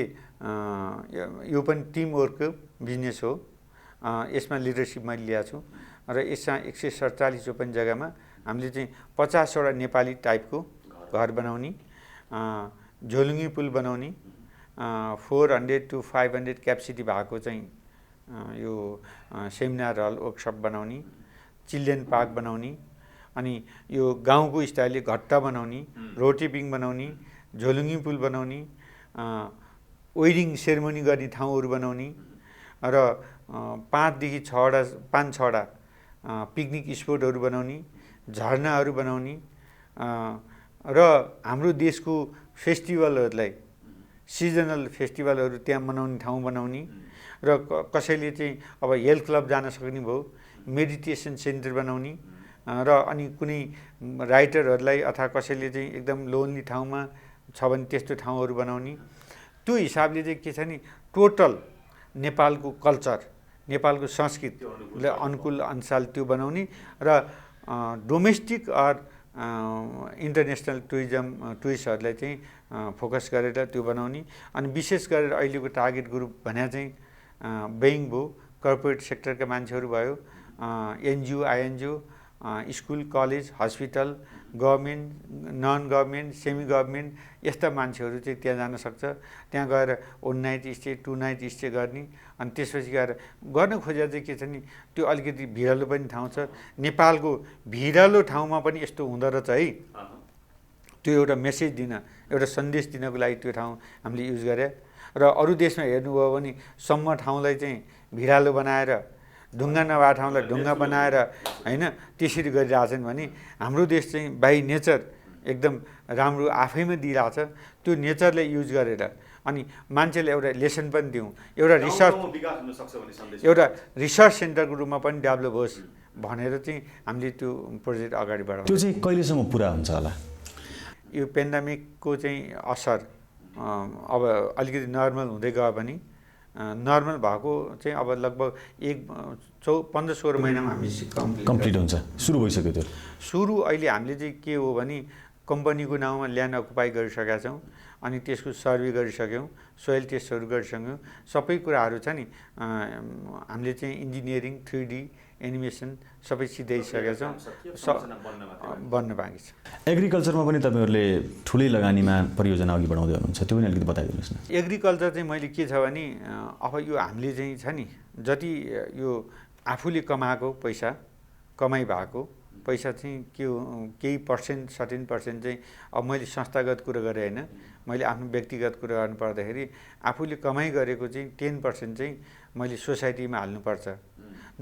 यो पनि टिमवर्क बिजनेस हो। यसमा लिडरसिप मैले ल्याएको छु र यसमा 147 ओपन जग्गामा हामीले चाहिँ 50वटा नेपाली टाइपको घर बनाउने, झोलुङ्गी पुल बनाउने, 400 to 500 क्यापेसिटी भएको चाहिँ यो सेमिनार हल वर्कसप बनाउने, चिल्ड्रेन पार्क बनाउने, अनि यो गाउँको स्टाइलले घट्टा बनाउने, रोटी पिङ बनाउने, झोलुङ्गी पुल बनाउने, वेडिङ सेरेमनी गर्ने ठाउँहरू बनाउने र 5-6वटा पिकनिक स्पोटहरू बनाउने, झरनाहरू बनाउने र हाम्रो देशको फेस्टिभलहरूलाई, सिजनल फेस्टिभलहरू त्यहाँ मनाउने ठाउँ बनाउने र कसैले चाहिँ अब हेल्थ क्लब जान सक्ने भयो, मेडिटेसन सेन्टर बनाउने र अनि कुनै राइटरहरूलाई अथवा कसैले चाहिँ एकदम लोन्ली ठाउँमा छ भने त्यस्तो ठाउँहरू बनाउने। त्यो हिसाबले चाहिँ के छ नि, टोटल नेपालको कल्चर, नेपालको संस्कृतिलाई अनुकूल अनुसार त्यो बनाउने र डोमेस्टिक अर इन्टरनेसनल टुरिस्टहरूलाई चाहिँ फोकस गरेर त्यो बनाउने। अनि विशेष गरेर अहिलेको टार्गेट ग्रुप भने चाहिँ ब्याङ्क भयो, कर्पोरेट सेक्टरका मान्छेहरू भयो, NGO INGO, school college hospital, government non government semi government यस्ता मान्छेहरू चाहिँ त्यहाँ जान सक्छ। त्यहाँ गएर 1 नाइट स्टे 2 नाइट स्टे गर्ने। अनि त्यसपछि गएर गर्न खोजेर चाहिँ के छ नि, त्यो अलिकति भिरालो पनि ठाउँ छ। नेपालको भिरालो ठाउँमा पनि यस्तो हुँदो रहेछ है, त्यो एउटा मेसेज दिन, एउटा सन्देश दिनको लागि त्यो ठाउँ हामीले युज गरे। र अरू देशमा हेर्नुभयो भने सम्म ठाउँलाई चाहिँ भिरालो बनाएर, ढुङ्गा नभए ठाउँलाई ढुङ्गा बनाएर होइन त्यसरी गरिरहेछन् भने हाम्रो देश चाहिँ बाई नेचर एकदम राम्रो आफैमा दिइरहेछ। त्यो नेचरलाई युज गरेर अनि मान्छेले एउटा लेसन पनि दिउँ, एउटा रिसर्च सेन्टरको रूपमा पनि डेभलप होस् भनेर चाहिँ हामीले त्यो प्रोजेक्ट अगाडि बढाउँछौँ। त्यो चाहिँ कहिलेसम्म पुरा हुन्छ होला? यो पेन्डेमिकको चाहिँ असर अब अलिकति नर्मल हुँदै गयो भने, नर्मल भएको चाहिँ अब लगभग 15-16 महिनामा हामी कम्प्लिट हुन्छ। सुरु भइसक्यो त्यो? सुरु अहिले हामीले चाहिँ के हो भने कम्पनीको नाउँमा ल्यान्ड अकुपाई गरिसकेका छौँ, अनि त्यसको सर्वे गरिसक्यौँ, सोइल टेस्टहरू गरिसक्यौँ, सबै कुराहरू छ नि। हामीले चाहिँ इन्जिनियरिङ 3D एनिमेसन सबै सिधाइसकेका छौँ, बन्न बाँकी छ। एग्रिकल्चरमा पनि तपाईँहरूले ठुलै लगानीमा परियोजना अघि बढाउँदै हुनुहुन्छ, त्यो पनि अलिकति बताइदिनुहोस् न। एग्रिकल्चर चाहिँ मैले के छ भने अब यो हामीले चाहिँ छ नि, जति यो आफूले कमाएको पैसा, कमाइ भएको पैसा चाहिँ के हो, केही पर्सेन्ट सर्टेन पर्सेन्ट चाहिँ अब मैले संस्थागत कुरो गरेँ होइन, मैले आफ्नो व्यक्तिगत कुरो गर्नु पर्दाखेरि आफूले कमाइ गरेको चाहिँ 10% चाहिँ मैले सोसाइटीमा हाल्नुपर्छ,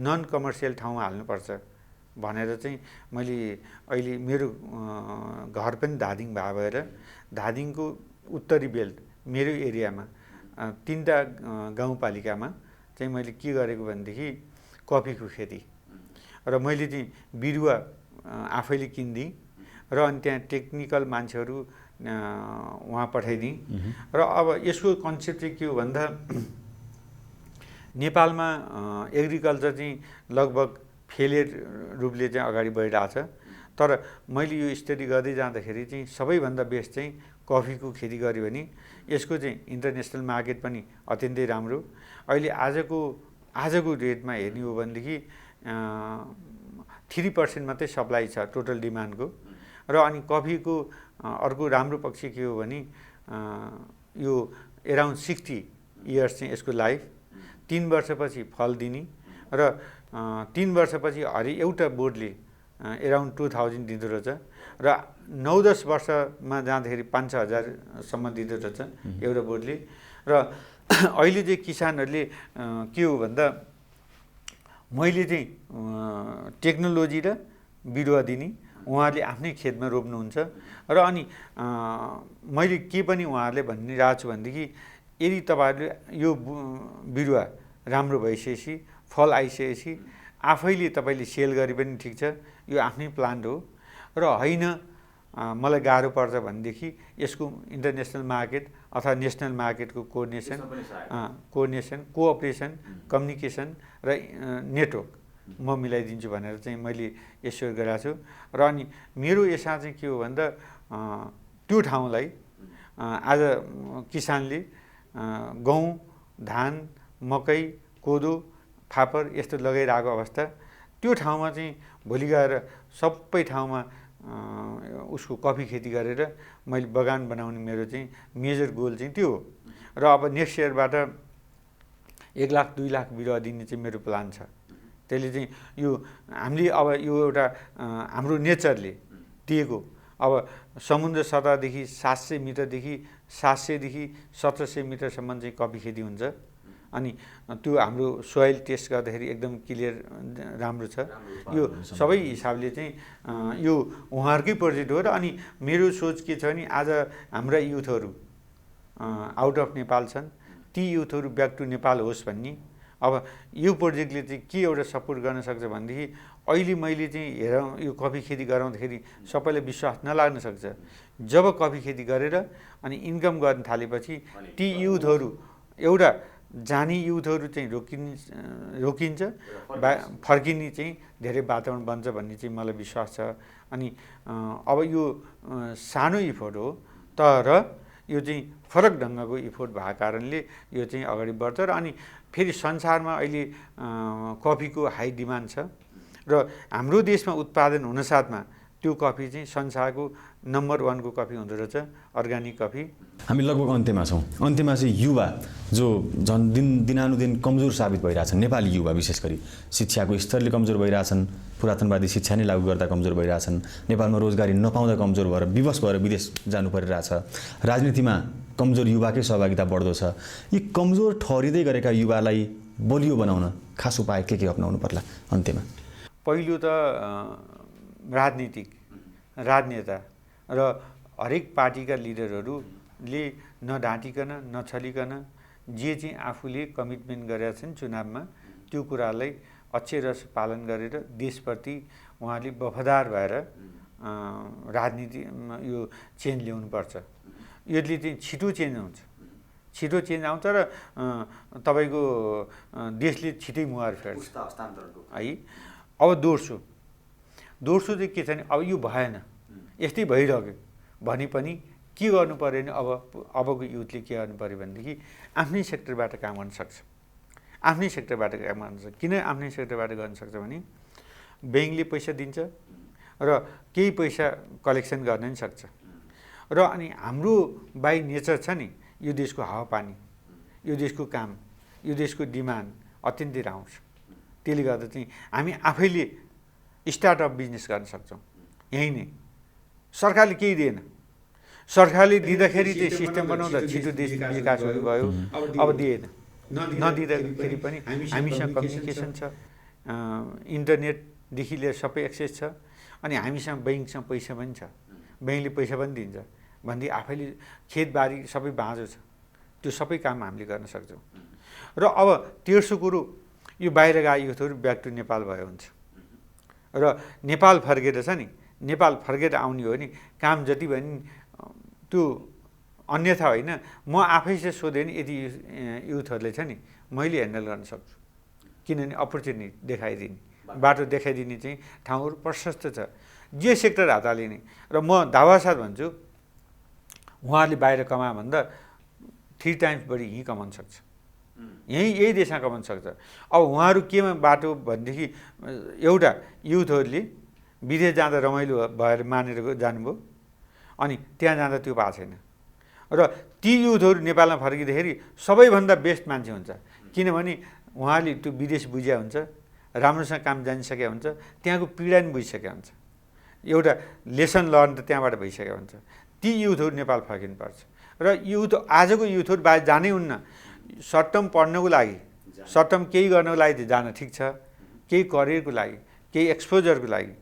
नन कमर्सियल ठाउँमा हाल्नुपर्छ भनेर चाहिँ मैले अहिले मेरो घर पनि धादिङ भएर धादिङको उत्तरी बेल्ट मेरो एरियामा 3टा गाउँपालिकामा चाहिँ मैले के गरेको भनेदेखि कफीको खेती र मैले चाहिँ बिरुवा आफैले किनिदिएँ र अनि त्यहाँ टेक्निकल मान्छेहरू वहाँ पठाइदिएँ। र अब यसको कन्सेप्ट चाहिँ के हो भन्दा नेपालमा एग्रिकल्चर चाहिँ लगभग फेलियर रूपले चाहिँ अगाडि बढिरहेको छ। तर मैले यो स्टडी गर्दै जाँदाखेरि चाहिँ सबैभन्दा बेस्ट चाहिँ कफीको खेती गऱ्यो भने यसको चाहिँ इन्टरनेसनल मार्केट पनि अत्यन्तै राम्रो। अहिले आजको रेटमा हेर्ने हो भनेदेखि 3% मात्रै सप्लाई छ टोटल डिमान्डको। र अनि कफीको अर्को राम्रो पक्ष के हो भने यो एराउन्ड 60 इयर्स चाहिँ यसको लाइफ, 3 वर्षपछि फल दिने र 3 वर्षपछि एउटा बोर्डले एराउन्ड 2000 दिँदो रहेछ र 9-10 वर्षमा जाँदाखेरि 5-6 हजारसम्म दिँदो रहेछ एउटा बोर्डले। र अहिले चाहिँ किसानहरूले के हो भन्दा मैले चाहिँ टेक्नोलोजी र बिरुवा दिने, उहाँहरूले आफ्नै खेतमा रोप्नुहुन्छ। र अनि मैले के पनि उहाँहरूले भनिरहेको छु भनेदेखि यदि तपाईँहरूले यो बिरुवा राम्रो भइसकेपछि फल आइसकेपछि आफैले तपाईँले सेल गरे पनि ठिक छ, यो आफ्नै प्लान्ट हो। र होइन मलाई गाह्रो पर्छ भनेदेखि यसको इन्टरनेसनल मार्केट अथवा नेसनल मार्केटको कोअर्डिनेसन, कोअपरेसन, कम्युनिकेसन र नेटवर्क म मिलाइदिन्छु भनेर चाहिँ मैले एस्योर गरेको छु। र अनि मेरो यसमा चाहिँ के हो भन्दा त्यो ठाउँलाई आज किसानले गहुँ, धान, मकै, कोदो, फापर यस्तो लगाइरहेको अवस्था, त्यो ठाउँमा चाहिँ भोलि गएर सबै ठाउँमा उसको कफी खेती गरेर मैले बगान बनाउने मेरो चाहिँ मेजर गोल चाहिँ त्यो हो। र अब नेक्स्ट इयरबाट 1 लाख 2 लाख बिरुवा दिने चाहिँ मेरो प्लान छ। त्यसले चाहिँ यो हामीले अब यो एउटा हाम्रो नेचरले दिएको, अब समुद्र सतहदेखि 700 मिटरदेखि 700देखि 1700 मिटरसम्म चाहिँ कफी खेती हुन्छ। अनि त्यो हाम्रो सोइल टेस्ट गर्दाखेरि एकदम क्लियर राम्रो छ। यो सबै हिसाबले चाहिँ यो उहाँहरूकै प्रोजेक्ट हो। र अनि मेरो सोच के छ भने आज हाम्रा युथहरू आउट अफ नेपाल छन्, ती युथहरू ब्याक टु नेपाल होस् भन्ने। अब यो प्रोजेक्टले चाहिँ के एउटा सपोर्ट गर्न सक्छ भनेदेखि अहिले मैले चाहिँ हेरौँ यो कफी खेती गराउँदाखेरि सबैलाई विश्वास नलाग्न सक्छ। जब कफी खेती गरेर अनि इन्कम गर्न थालेपछि ती युथहरू एउटा जाने युथहरू चाहिँ रोकिन्छ, फर्किने चाहिँ धेरै वातावरण बन्छ भन्ने चाहिँ मलाई विश्वास छ। अनि अब यो सानो इफोर्ट हो, तर यो चाहिँ फरक ढङ्गको इफोर्ट भएको कारणले यो चाहिँ अगाडि बढ्छ। र अनि फेरि संसारमा अहिले कफीको हाई डिमान्ड छ र हाम्रो देशमा उत्पादन हुनसाथमा त्यो कफी चाहिँ संसारको नम्बर 1 को कफी हुँदो रहेछ, अर्ग्यानिक कफी। हामी लगभग अन्त्यमा छौँ। अन्त्यमा चाहिँ युवा जो झन् दिनानुदिन कमजोर साबित भइरहेछन्, नेपाली युवा विशेष गरी शिक्षाको स्तरले कमजोर भइरहेछन्, पुरातनवादी शिक्षा नै लागू गर्दा कमजोर भइरहेछन्, नेपालमा रोजगारी नपाउँदा कमजोर भएर विवश भएर विदेश जानु परिरहेछ, राजनीतिमा कमजोर युवाकै सहभागिता बढ्दो छ। यी कमजोर ठहरिँदै गरेका युवालाई बलियो बनाउन खास उपाय के अपनाउनु पर्ला अन्त्यमा? पहिलो त राजनेता र हरेक पार्टीका लिडरहरूले नढाँटिकन नछलिकन जे चाहिँ आफूले कमिटमेन्ट गरेका छन् चुनावमा त्यो कुरालाई अक्षरश पालन गरेर देशप्रति उहाँले वफादार भएर राजनीतिमा यो चेन्ज ल्याउनुपर्छ। यसले चाहिँ छिटो चेन्ज आउँछ र तपाईँको देशले छिटै मुहार फेर्छ है। अब दोर्सो चाहिँ के छ भने अब यो भएन, यस्तै भइरह्यो भने पनि के गर्नु पर्यो भने अबको युथले के गर्नु पर्यो भनेदेखि आफ्नै सेक्टरबाट काम गर्न सक्छ। किन आफ्नै सेक्टरबाट गर्न सक्छ भने ब्याङ्कले पैसा दिन्छ र केही पैसा कलेक्सन गर्न पनि सक्छ। र अनि हाम्रो बाई नेचर छ नि, यो देशको हावापानी, यो देशको काम, यो देशको डिमान्ड अत्यन्तै आउँछ। त्यसले गर्दा चाहिँ हामी आफैले स्टार्टअप बिजनेस गर्न सक्छौँ। यहीँ नै सरकारले केही दिएन, सरकारले दिँदाखेरि चाहिँ सिस्टम बनाउँदा छिटो देश विकास हुनुभयो। अब दिएन, नदिँदाखेरि पनि हामीसँग कम्युनिकेसन छ, इन्टरनेटदेखि लिएर सबै एक्सेस छ, अनि हामीसँग ब्याङ्कसँग पैसा पनि छ, ब्याङ्कले पैसा पनि दिन्छ भन्दै आफैले खेतबारी सबै बाँझो छ, त्यो सबै काम हामीले गर्न सक्छौँ। र अब तेर्सो कुरो, यो बाहिर गए युथहरू ब्याक टु नेपाल भयो हुन्छ र नेपाल फर्केर छ नि, नेपाल फर्केर आउने हो भने काम जति भयो नि त्यो अन्यथा होइन। म आफैसित सोधेँ नि यदि युथहरूले छ नि मैले ह्यान्डल गर्न सक्छु, किनभने अपर्च्युनिटी देखाइदिने, बाटो देखाइदिने चाहिँ ठाउँहरू प्रशस्त छ, जे सेक्टर हात हालिने। र म दावासाथ भन्छु उहाँहरूले बाहिर कमायो भन्दा 3 टाइम्स बढी यहीँ कमाउन सक्छ, यही देशमा कमाउन सक्छ। अब उहाँहरू केमा बाटो भनेदेखि एउटा युथहरूले विदेश जाँदा रमाइलो भएर मानेर जानुभयो, अनि त्यहाँ जाँदा त्यो पाएको छैन। र ती युथहरू नेपालमा फर्किँदाखेरि सबैभन्दा बेस्ट मान्छे हुन्छ, किनभने उहाँले त्यो विदेश बुझ्या हुन्छ, राम्रोसँग काम जानिसकेका हुन्छ, त्यहाँको पीडा पनि बुझिसकेका हुन्छ, एउटा लेसन लर्न त त्यहाँबाट भइसकेको हुन्छ। ती युथहरू नेपाल फर्किनुपर्छ। र आजको युथहरू बाहिर जानै हुन्न, सर्ट टर्म पढ्नको लागि, सर्ट टर्म केही गर्नको लागि जान ठिक छ, केही करियरको लागि, केही एक्सपोजरको लागि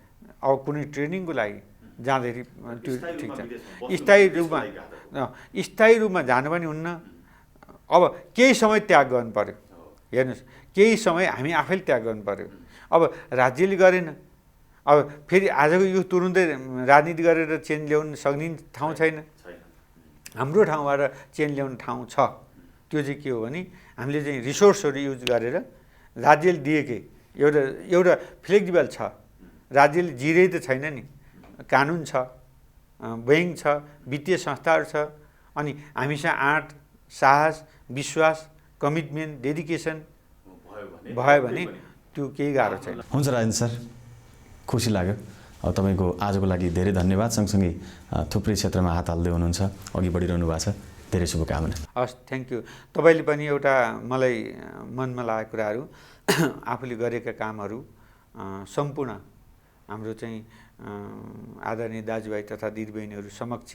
अब कुनै ट्रेनिङको लागि जाँदाखेरि त्यो ठिक छ। स्थायी रूपमा जानु पनि हुन्न। अब केही समय त्याग गर्नु पर्यो। हेर्नुहोस्, केही समय हामी आफैले त्याग गर्नु पर्यो। अब राज्यले गरेन, अब फेरि आजको यो तुरुन्तै राजनीति गरेर चेन्ज ल्याउन सक्ने ठाउँ छैन। हाम्रो ठाउँबाट चेन्ज ल्याउने ठाउँ छ। त्यो चाहिँ के हो भने हामीले चाहिँ रिसोर्सहरू युज गरेर राज्यले दिएकै एउटा फ्लेक्सिबल छ। राज्यले जिरे त छैन नि, कानुन छ, बैङ्क छ, वित्तीय संस्थाहरू छ। अनि हामीसँग आँट, साहस, विश्वास, कमिटमेन्ट, डेडिकेसन भयो भने त्यो केही गाह्रो छैन। हुन्छ राजेन्द्र सर, खुसी लाग्यो। अब तपाईँको आजको लागि धेरै धन्यवाद। सँगसँगै थुप्रै क्षेत्रमा हात हाल्दै हुनुहुन्छ, अघि बढिरहनु भएको छ। धेरै शुभकामना। हस्, थ्याङ्क यू। तपाईँले पनि एउटा मलाई मनमा लागेको कुराहरू, आफूले गरेका कामहरू सम्पूर्ण हाम्रो चाहिँ आदरणीय दाजुभाइ तथा दिदीबहिनीहरू समक्ष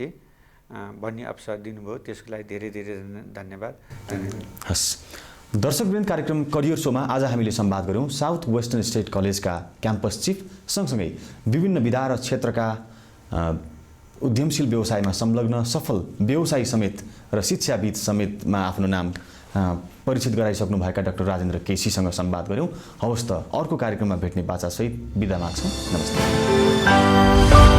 भन्ने अवसर दिनुभयो, त्यसको लागि धेरै धेरै धन्यवाद। हस्, दर्शकवृन्द, कार्यक्रम करियर सोमा आज हामीले संवाद गऱ्यौँ साउथ वेस्टर्न स्टेट कलेजका क्याम्पस चिफ, सँगसँगै विभिन्न विधा र क्षेत्रका उद्यमशील व्यवसायमा संलग्न सफल व्यवसायी समेत र शिक्षाविद समेतमा आफ्नो नाम परिचित गराइसक्नुभएका डाक्टर राजेन्द्र केसीसँग संवाद गऱ्यौँ। हवस् त, अर्को कार्यक्रममा भेट्ने बाचासहित बिदा माग्छौँ। नमस्ते।